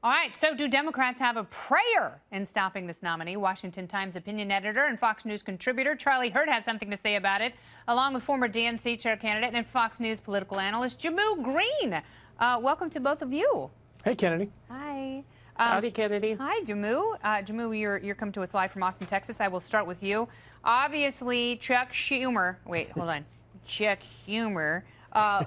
All right, so do Democrats have a prayer in stopping this nominee? Washington Times opinion editor and Fox News contributor Charlie Hurd has something to say about it, along with former DNC chair candidate and Fox News political analyst Jehmu Greene. Welcome to both of you. Hey, Kennedy. Hi. Howdy, Kennedy. Hi, Jehmu. Jehmu, you're coming to us live from Austin, Texas. I will start with you. Obviously, Chuck Schumer, Chuck Schumer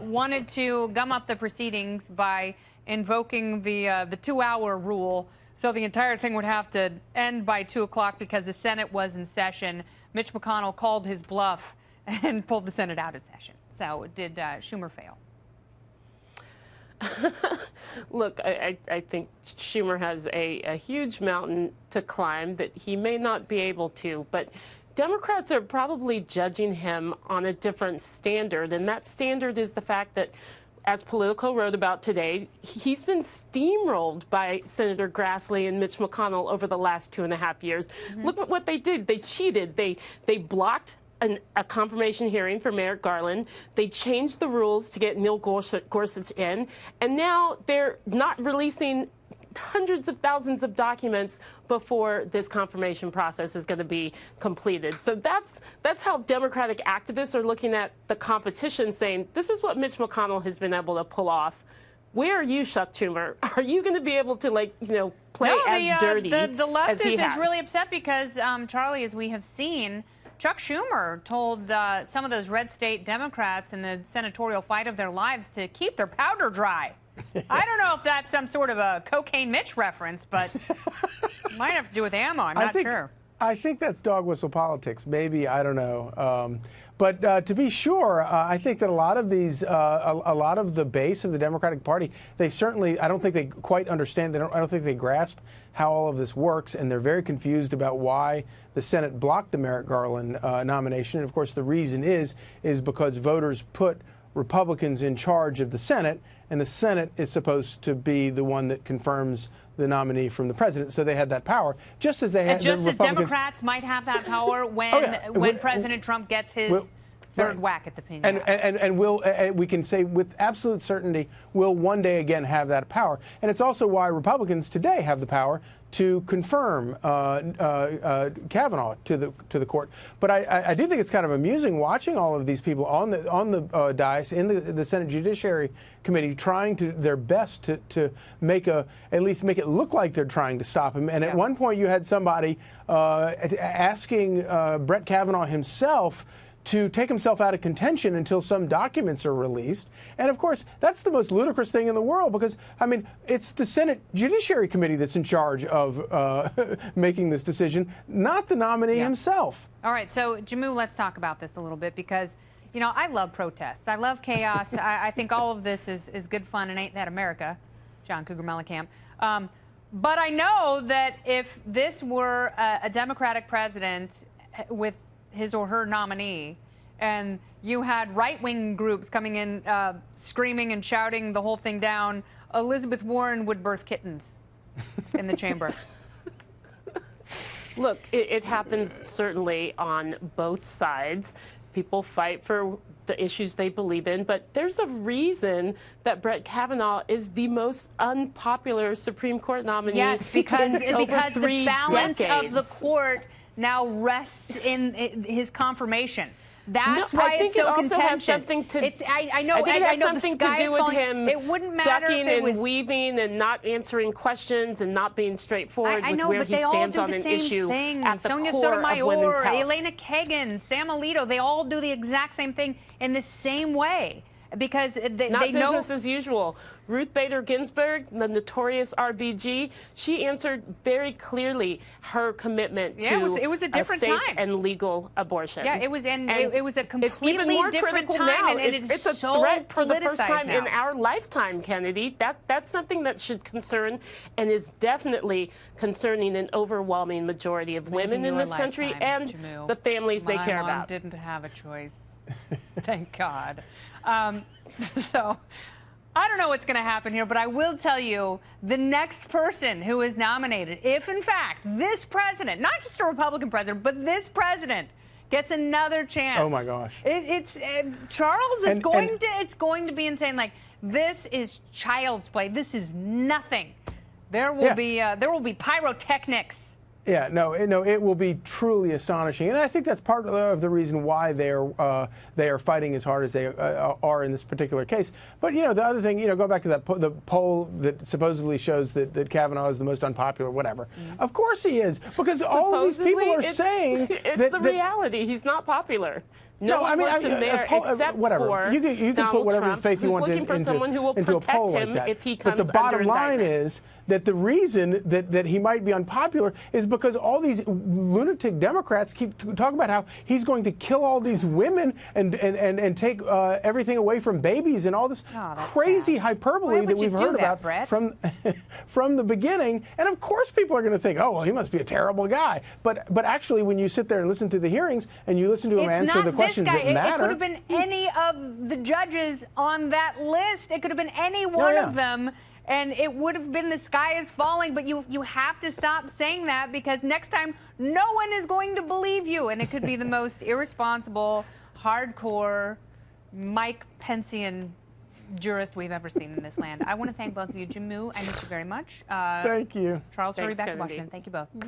wanted to gum up the proceedings by invoking the 2-hour rule, so the entire thing would have to end by 2 o'clock because the Senate was in session. Mitch McConnell called his bluff and pulled the Senate out of session. So did Schumer fail? Look, I think Schumer has a huge mountain to climb that he may not be able to, but Democrats are probably judging him on a different standard, and that standard is the fact that, as Politico wrote about today, he's been steamrolled by Senator Grassley and Mitch McConnell over the last 2.5 years. Mm-hmm. Look at what they did. They cheated. They blocked a confirmation hearing for Merrick Garland. They changed the rules to get Neil Gorsuch in, and now they're not releasing hundreds of thousands of documents before this confirmation process is going to be completed. So that's how Democratic activists are looking at the competition, saying this is what Mitch McConnell has been able to pull off. Where are you, Chuck Schumer? Are you going to be able to, play as dirty the leftist as he has? is really upset because, Charlie, as we have seen, Chuck Schumer told some of those red state Democrats in the senatorial fight of their lives to keep their powder dry. I don't know if that's some sort of a Cocaine Mitch reference, but might have to do with ammo. I'm not sure. I think that's dog whistle politics. Maybe, I don't know. But to be sure, I think that a lot of these, a lot of the base of the Democratic Party, they certainly, I don't think they quite understand. I don't think they grasp how all of this works, and they're very confused about why the Senate blocked the Merrick Garland nomination. And of course, the reason is because voters put Republicans in charge of the Senate, and the Senate is supposed to be the one that confirms the nominee from the president. So they had that power, just as they had. Just as Democrats might have that power when President Trump gets his third whack at the pin. And we can say with absolute certainty we'll one day again have that power. And it's also why Republicans today have the power to confirm Kavanaugh to the court. But I do think it's kind of amusing watching all of these people on the dais in the Senate Judiciary Committee trying their best to at least make it look like they're trying to stop him. And at one point you had somebody asking Brett Kavanaugh himself to take himself out of contention until some documents are released. And of course, that's the most ludicrous thing in the world because, I mean, it's the Senate Judiciary Committee that's in charge of making this decision, not the nominee himself. All right, so Jehmu, let's talk about this a little bit because, you know, I love protests. I love chaos. I think all of this is good fun, and ain't that America, John Cougar Mellencamp. But I know that if this were a Democratic president with his or her nominee, and you had right-wing groups coming in screaming and shouting the whole thing down, Elizabeth Warren would birth kittens in the chamber. Look, it happens certainly on both sides. People fight for the issues they believe in, but there's a reason that Brett Kavanaugh is the most unpopular Supreme Court nominee. Yes, because the balance of the court now rests in his confirmation. That's why it's so contentious. I think it also has something to. I know it has something to do with him. It wouldn't matter ducking and weaving and not answering questions and not being straightforward with where he stands on an issue at the Sonia core of women's Sotomayor, health. Elena Kagan, Sam Alito, they all do the exact same thing in the same way. Because they know business as usual. Ruth Bader Ginsburg, the notorious RBG, she answered very clearly her commitment to it was a different safe time and legal abortion. Yeah, it was, it was a completely it's even more different critical time, now. and It's a so threat for the first time now. in our lifetime, Kennedy. That's something that should concern and is definitely concerning an overwhelming majority of women in this country and Jehmu. the families they care My mom about. didn't have a choice. Thank God. So I don't know what's going to happen here, but I will tell you the next person who is nominated, if in fact this president, not just a Republican president, but this president gets another chance. Oh my gosh! Charles, it's going to be insane. Like, this is child's play. This is nothing There will be pyrotechnics. Yeah, no, it will be truly astonishing, and I think that's part of the reason why they are fighting as hard as they are in this particular case. But the other thing, go back to the poll that supposedly shows that Kavanaugh is the most unpopular, whatever. Of course he is, because all of these people are saying it's the reality. He's not popular. No one wants him there except whatever. for You can put whatever Trump, faith you want looking for someone who will into a poll protect him like that. if he comes But the bottom under line indictment. is that the reason that he might be unpopular is because all these lunatic Democrats keep talking about how he's going to kill all these women and take everything away from babies and all this crazy hyperbole that we've heard about Brett? from the beginning. And of course people are going to think, oh, well, he must be a terrible guy. But actually, when you sit there and listen to the hearings and you listen to him answer the questions that matter. It could have been any of the judges on that list. It could have been any one of them, and it would have been the sky is falling. But you have to stop saying that, because next time no one is going to believe you, and it could be the most irresponsible, hardcore, Mike Pencean jurist we've ever seen in this land. I want to thank both of you. Jehmu, I miss you very much. Thank you. Charles, Thanks, back to Kennedy. Washington. Thank you both.